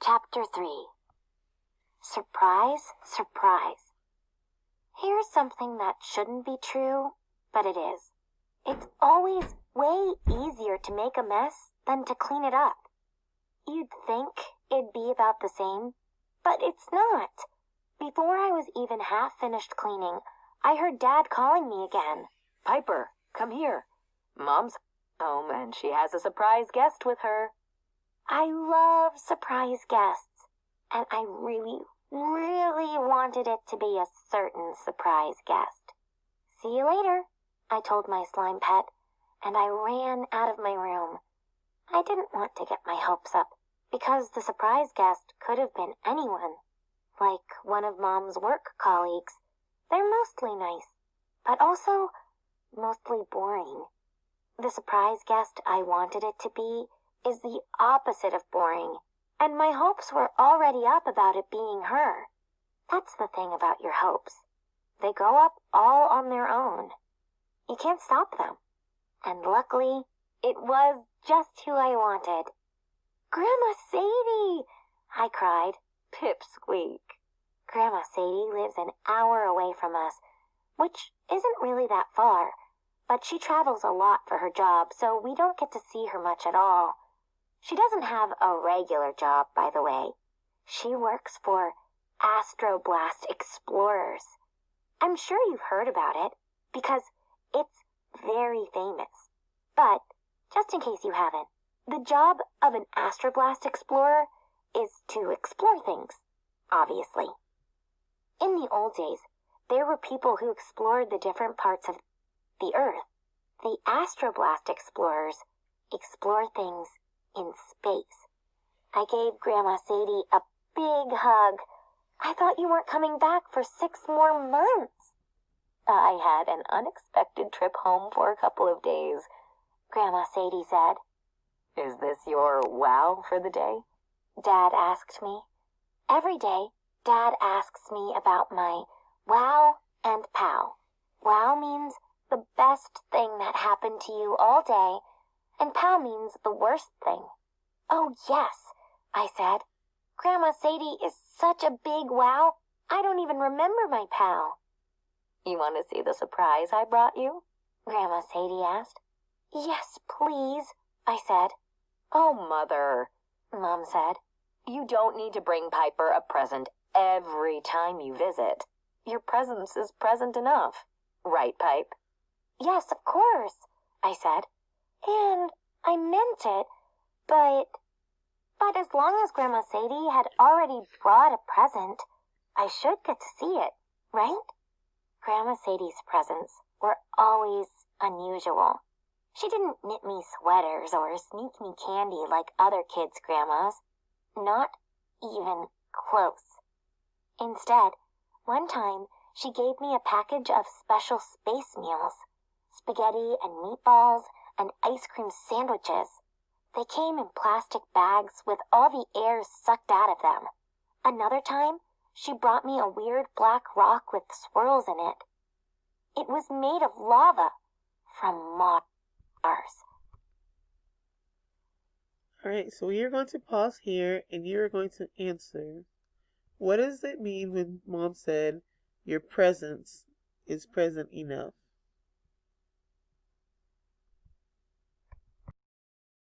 Chapter 3. Surprise, surprise. Here's something that shouldn't be true, but it is. It's always way easier to make a mess than to clean it up. You'd think it'd be about the same, but it's not. Before I was even half finished cleaning, I heard Dad calling me again. Piper, come here. Mom's home and she has a surprise guest with her. I love surprise guests, and I really wanted it to be a certain surprise guest. See you later, I told my slime pet, and I ran out of my room. I didn't want to get my hopes up, because the surprise guest could have been anyone, like one of Mom's work colleagues. They're mostly nice, but also mostly boring. The surprise guest I wanted it to be is the opposite of boring, and my hopes were already up about it being her. That's the thing about your hopes. They go up all on their own. You can't stop them. And luckily, it was just who I wanted. Grandma Sadie! I cried. Pipsqueak. Grandma Sadie lives an hour away from us, which isn't really that far, but she travels a lot for her job, so we don't get to see her much at all. She doesn't have a regular job, by the way. She works for Astroblast Explorers. I'm sure you've heard about it, because it's very famous. But, just in case you haven't, the job of an Astroblast Explorer is to explore things, obviously. In the old days, there were people who explored the different parts of the Earth. The Astroblast Explorers explore things in space. I gave Grandma Sadie a big hug. I thought you weren't coming back for 6 more months. I had an unexpected trip home for a couple of days, Grandma Sadie said. Is this your wow for the day? Dad asked me. Every day, Dad asks me about my wow and pow. Wow means the best thing that happened to you all day, and pow means the worst thing. Oh, yes, I said. Grandma Sadie is such a big wow, I don't even remember my pow. You want to see the surprise I brought you? Grandma Sadie asked. Yes, please, I said. Oh, Mother, Mom said. You don't need to bring Piper a present every time you visit. Your presence is present enough. Right, Pipe? Yes, of course, I said. And I meant it, but as long as Grandma Sadie had already brought a present, I should get to see it, right? Grandma Sadie's presents were always unusual. She didn't knit me sweaters or sneak me candy like other kids' grandmas. Not even close. Instead, one time, she gave me a package of special space meals. Spaghetti and meatballs and ice cream sandwiches. They came in plastic bags with all the air sucked out of them. Another time, she brought me a weird black rock with swirls in it. It was made of lava from Mars. Alright, so we are going to pause here and you are going to answer. What does it mean when Mom said your presence is present enough?